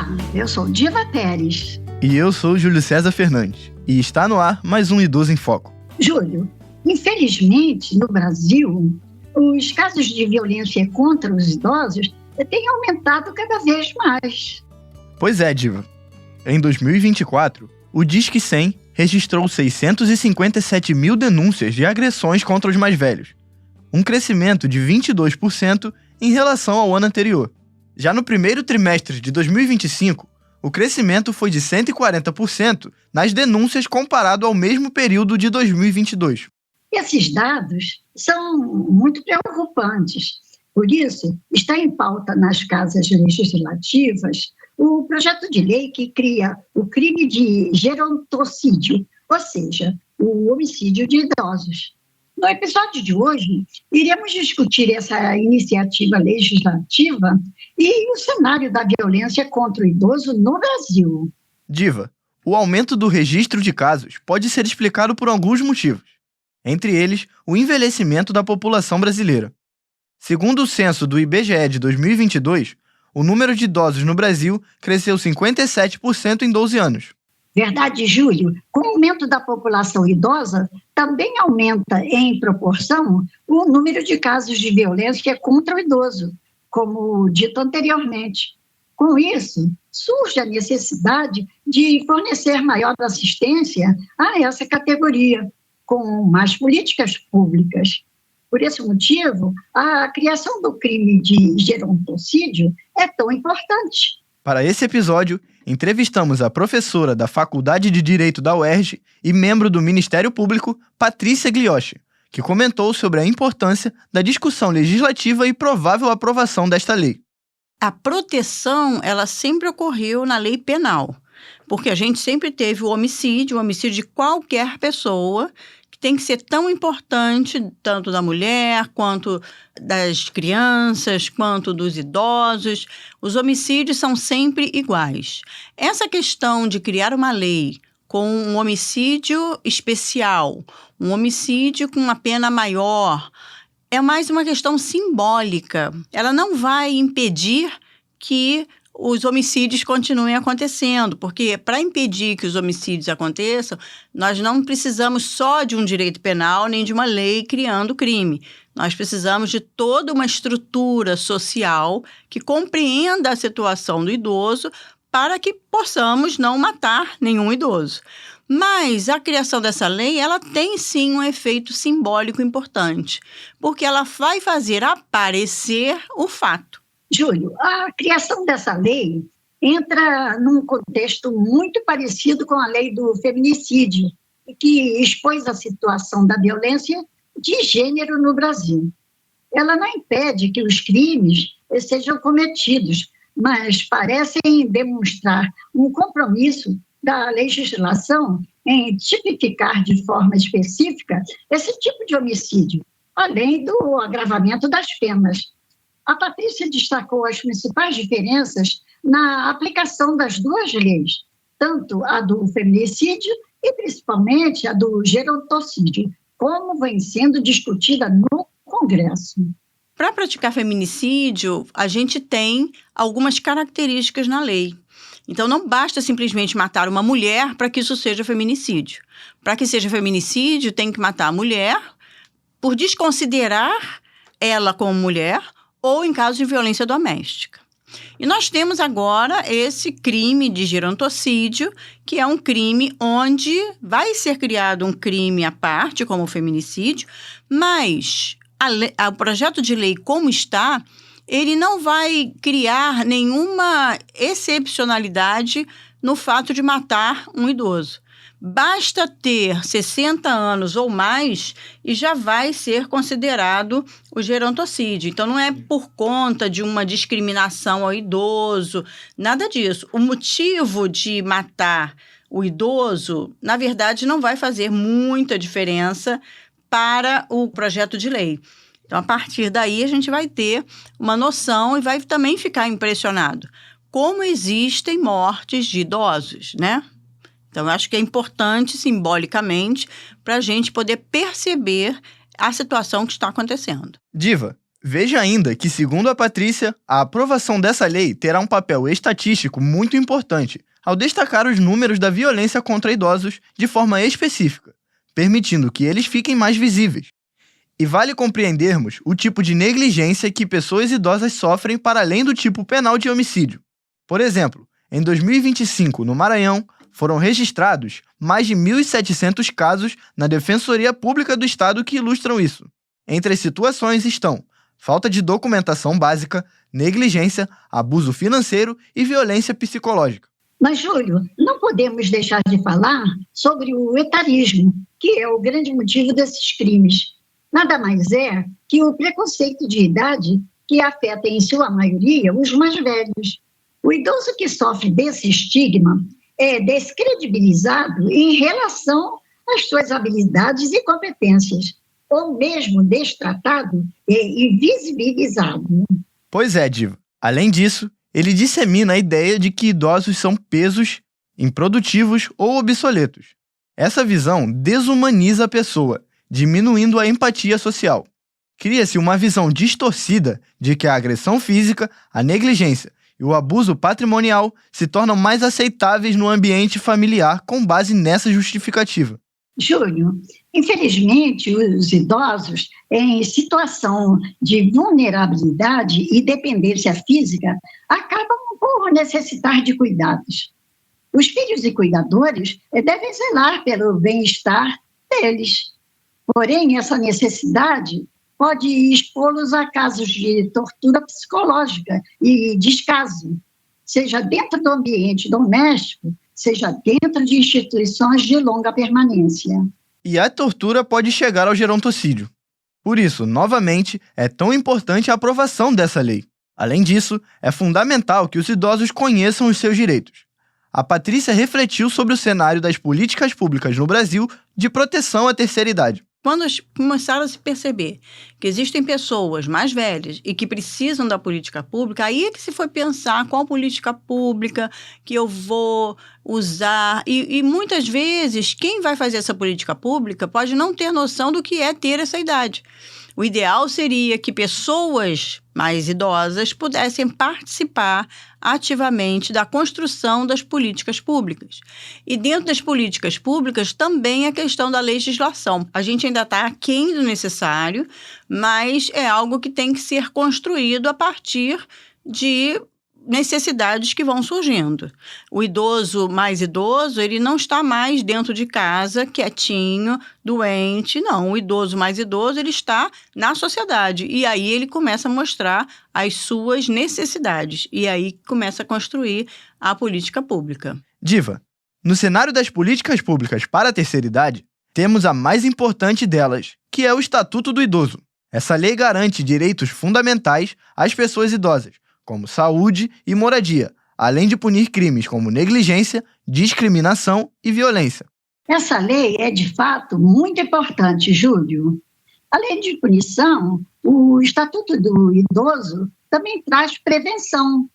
Olá, eu sou Dina Pérez. E eu sou Júlio César Fernandes. E está no ar mais um Idoso em Foco. Júlio, infelizmente, no Brasil, os casos de violência contra os idosos têm aumentado cada vez mais. Pois é, Diva. Em 2024, o Disque 100 registrou 657 mil denúncias de agressões contra os mais velhos, um crescimento de 22% em relação ao ano anterior. Já no primeiro trimestre de 2025, o crescimento foi de 140% nas denúncias comparado ao mesmo período de 2022. Esses dados são muito preocupantes. Por isso, está em pauta nas casas legislativas o projeto de lei que cria o crime de gerontocídio, ou seja, o homicídio de idosos. No episódio de hoje, iremos discutir essa iniciativa legislativa e o cenário da violência contra o idoso no Brasil. Diva, o aumento do registro de casos pode ser explicado por alguns motivos. Entre eles, o envelhecimento da população brasileira. Segundo o censo do IBGE de 2022, o número de idosos no Brasil cresceu 57% em 12 anos. Verdade, Júlio. Com o aumento da população idosa, também aumenta em proporção o número de casos de violência contra o idoso, como dito anteriormente. Com isso, surge a necessidade de fornecer maior assistência a essa categoria, com mais políticas públicas. Por esse motivo, a criação do crime de gerontocídio é tão importante. Para esse episódio, entrevistamos a professora da Faculdade de Direito da UERJ e membro do Ministério Público, Patrícia Glioshi, que comentou sobre a importância da discussão legislativa e provável aprovação desta lei. A proteção, ela sempre ocorreu na lei penal, porque a gente sempre teve o homicídio de qualquer pessoa, que tem que ser tão importante, tanto da mulher, quanto das crianças, quanto dos idosos. Os homicídios são sempre iguais. Essa questão de criar uma lei com um homicídio especial, um homicídio com uma pena maior, é mais uma questão simbólica. Ela não vai impedir que os homicídios continuem acontecendo, porque para impedir que os homicídios aconteçam, nós não precisamos só de um direito penal nem de uma lei criando crime. Nós precisamos de toda uma estrutura social que compreenda a situação do idoso para que possamos não matar nenhum idoso. Mas a criação dessa lei, ela tem sim um efeito simbólico importante, porque ela vai fazer aparecer o fato. Júlio, a criação dessa lei entra num contexto muito parecido com a lei do feminicídio, que expôs a situação da violência de gênero no Brasil. Ela não impede que os crimes sejam cometidos, mas parecem demonstrar um compromisso da legislação em tipificar de forma específica esse tipo de homicídio, além do agravamento das penas. A Patrícia destacou as principais diferenças na aplicação das duas leis, tanto a do feminicídio e principalmente a do gerontocídio, como vem sendo discutida no Congresso. Para praticar feminicídio, a gente tem algumas características na lei. Então, não basta simplesmente matar uma mulher para que isso seja feminicídio. Para que seja feminicídio, tem que matar a mulher por desconsiderar ela como mulher ou em caso de violência doméstica. E nós temos agora esse crime de gerontocídio, que é um crime onde vai ser criado um crime à parte, como o feminicídio, mas o projeto de lei como está, ele não vai criar nenhuma excepcionalidade no fato de matar um idoso. Basta ter 60 anos ou mais e já vai ser considerado o gerontocídio. Então, não é por conta de uma discriminação ao idoso, nada disso. O motivo de matar o idoso, na verdade, não vai fazer muita diferença para o projeto de lei. Então, a partir daí, a gente vai ter uma noção e vai também ficar impressionado. Como existem mortes de idosos, né? Então, eu acho que é importante, simbolicamente, para a gente poder perceber a situação que está acontecendo. Diva, Veja ainda que, segundo a Patrícia, a aprovação dessa lei terá um papel estatístico muito importante, ao destacar os números da violência contra idosos de forma específica, permitindo que eles fiquem mais visíveis. E vale compreendermos o tipo de negligência que pessoas idosas sofrem para além do tipo penal de homicídio. Por exemplo, em 2025, no Maranhão, foram registrados mais de 1.700 casos na Defensoria Pública do Estado que ilustram isso. Entre as situações estão falta de documentação básica, negligência, abuso financeiro e violência psicológica. Mas, Júlio, não podemos deixar de falar sobre o etarismo, que é o grande motivo desses crimes. Nada mais é que o preconceito de idade que afeta, em sua maioria, os mais velhos. O idoso que sofre desse estigma é descredibilizado em relação às suas habilidades e competências, ou mesmo destratado e invisibilizado. Pois é, Diva. Além disso, ele dissemina a ideia de que idosos são pesos, improdutivos ou obsoletos. Essa visão desumaniza a pessoa, diminuindo a empatia social. Cria-se uma visão distorcida de que a agressão física, a negligência e o abuso patrimonial se tornam mais aceitáveis no ambiente familiar com base nessa justificativa. Júlio, infelizmente, os idosos em situação de vulnerabilidade e dependência física acabam por necessitar de cuidados. Os filhos e cuidadores devem zelar pelo bem-estar deles. Porém, essa necessidade pode expô-los a casos de tortura psicológica e descaso, seja dentro do ambiente doméstico, seja dentro de instituições de longa permanência. E a tortura pode chegar ao gerontocídio. Por isso, novamente, é tão importante a aprovação dessa lei. Além disso, é fundamental que os idosos conheçam os seus direitos. A Patrícia refletiu sobre o cenário das políticas públicas no Brasil de proteção à terceira idade. Quando começaram a se perceber que existem pessoas mais velhas e que precisam da política pública, aí é que se foi pensar qual política pública que eu vou usar. E muitas vezes, quem vai fazer essa política pública pode não ter noção do que é ter essa idade. O ideal seria que pessoas mais idosas pudessem participar ativamente da construção das políticas públicas. E dentro das políticas públicas também a questão da legislação. A gente ainda está aquém do necessário, mas é algo que tem que ser construído a partir de necessidades que vão surgindo. O idoso mais idoso, ele não está mais dentro de casa, quietinho, doente, não. O idoso mais idoso, ele está na sociedade. E aí ele começa a mostrar as suas necessidades. E aí começa a construir a política pública. Diva, no cenário das políticas públicas para a terceira idade, temos a mais importante delas, que é o Estatuto do Idoso. Essa lei garante direitos fundamentais às pessoas idosas, como saúde e moradia, além de punir crimes como negligência, discriminação e violência. Essa lei é, de fato, muito importante, Júlio. Além de punição, o Estatuto do Idoso também traz prevenção.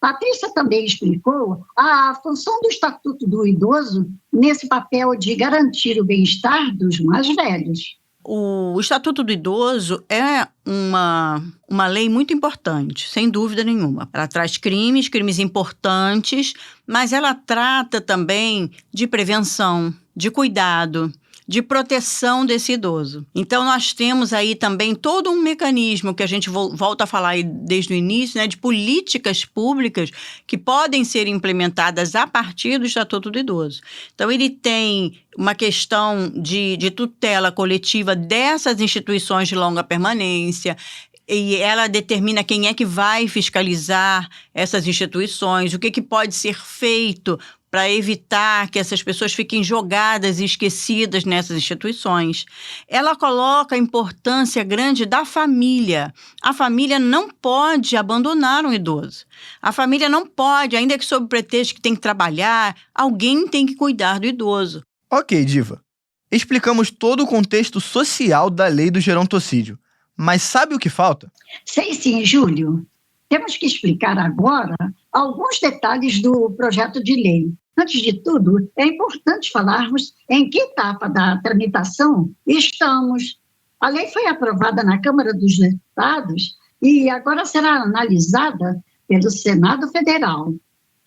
Patrícia também explicou a função do Estatuto do Idoso nesse papel de garantir o bem-estar dos mais velhos. O Estatuto do Idoso é uma lei muito importante, sem dúvida nenhuma. Ela traz crimes importantes, mas ela trata também de prevenção, de cuidado, de proteção desse idoso. Então, nós temos aí também todo um mecanismo que a gente volta a falar aí desde o início, né, de políticas públicas que podem ser implementadas a partir do Estatuto do Idoso. Então, ele tem uma questão de tutela coletiva dessas instituições de longa permanência, e ela determina quem é que vai fiscalizar essas instituições, o que pode ser feito para evitar que essas pessoas fiquem jogadas e esquecidas nessas instituições. Ela coloca a importância grande da família. A família não pode abandonar um idoso. A família não pode, ainda que sob pretexto que tem que trabalhar, alguém tem que cuidar do idoso. Ok, Diva. Explicamos todo o contexto social da lei do gerontocídio. Mas sabe o que falta? Sei sim, Júlio. Temos que explicar agora alguns detalhes do projeto de lei. Antes de tudo, é importante falarmos em que etapa da tramitação estamos. A lei foi aprovada na Câmara dos Deputados e agora será analisada pelo Senado Federal.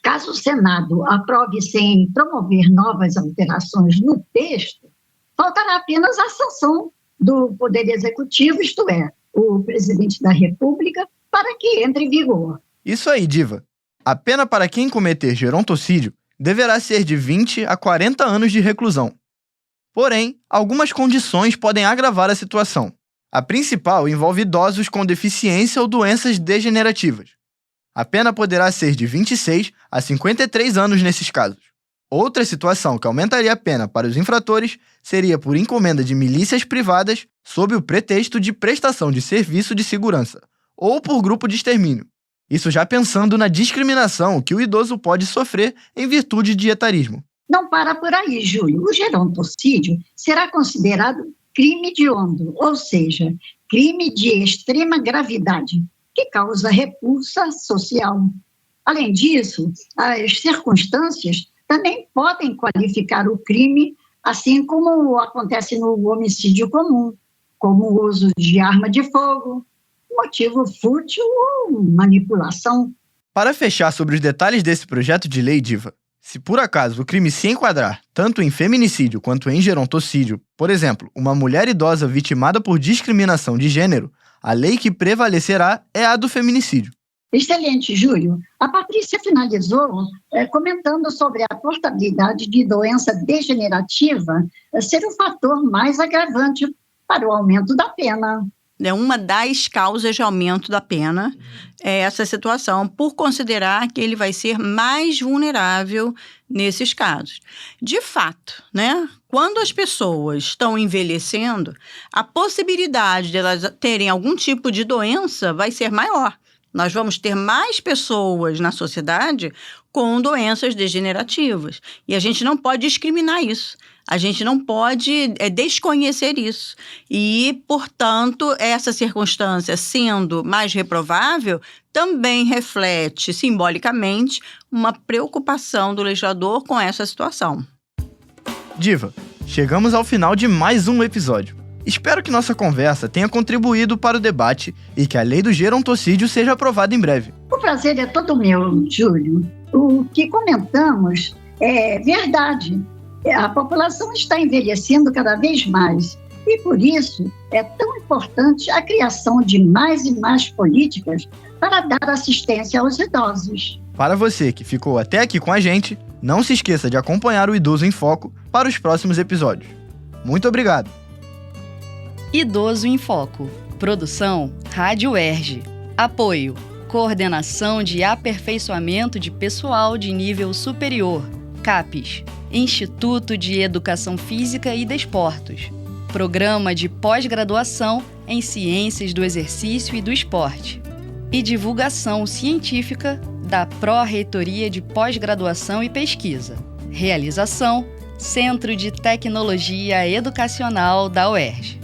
Caso o Senado aprove sem promover novas alterações no texto, faltará apenas a sanção do Poder Executivo, isto é, o Presidente da República, para que entre em vigor. Isso aí, Diva. A pena para quem cometer gerontocídio deverá ser de 20 a 40 anos de reclusão. Porém, algumas condições podem agravar a situação. A principal envolve idosos com deficiência ou doenças degenerativas. A pena poderá ser de 26 a 53 anos nesses casos. Outra situação que aumentaria a pena para os infratores seria por encomenda de milícias privadas sob o pretexto de prestação de serviço de segurança, ou por grupo de extermínio. Isso já pensando na discriminação que o idoso pode sofrer em virtude de etarismo. Não para por aí, Júlio. O gerontocídio será considerado crime hediondo, ou seja, crime de extrema gravidade, que causa repulsa social. Além disso, as circunstâncias também podem qualificar o crime, assim como acontece no homicídio comum, como o uso de arma de fogo, motivo fútil ou manipulação. Para fechar sobre os detalhes desse projeto de lei, Diva, se por acaso o crime se enquadrar tanto em feminicídio quanto em gerontocídio, por exemplo, uma mulher idosa vitimada por discriminação de gênero, a lei que prevalecerá é a do feminicídio. Excelente, Júlio. A Patrícia finalizou comentando sobre a portabilidade de doença degenerativa ser o fator mais agravante para o aumento da pena. Uma das causas de aumento da pena é essa situação, por considerar que ele vai ser mais vulnerável nesses casos. De fato, quando as pessoas estão envelhecendo, a possibilidade de elas terem algum tipo de doença vai ser maior. Nós vamos ter mais pessoas na sociedade com doenças degenerativas. E a gente não pode discriminar isso. A gente não pode desconhecer isso. E, portanto, essa circunstância sendo mais reprovável também reflete, simbolicamente, uma preocupação do legislador com essa situação. Diva, chegamos ao final de mais um episódio. Espero que nossa conversa tenha contribuído para o debate e que a lei do gerontocídio seja aprovada em breve. O prazer é todo meu, Júlio. O que comentamos é verdade. A população está envelhecendo cada vez mais e, por isso, é tão importante a criação de mais e mais políticas para dar assistência aos idosos. Para você que ficou até aqui com a gente, não se esqueça de acompanhar o Idoso em Foco para os próximos episódios. Muito obrigado! Idoso em Foco. Produção Rádio UERJ. Apoio: Coordenação de Aperfeiçoamento de Pessoal de Nível Superior, CAPES. Instituto de Educação Física e Desportos. Programa de Pós-Graduação em Ciências do Exercício e do Esporte. E divulgação científica da Pró-Reitoria de Pós-Graduação e Pesquisa. Realização: Centro de Tecnologia Educacional da UERJ.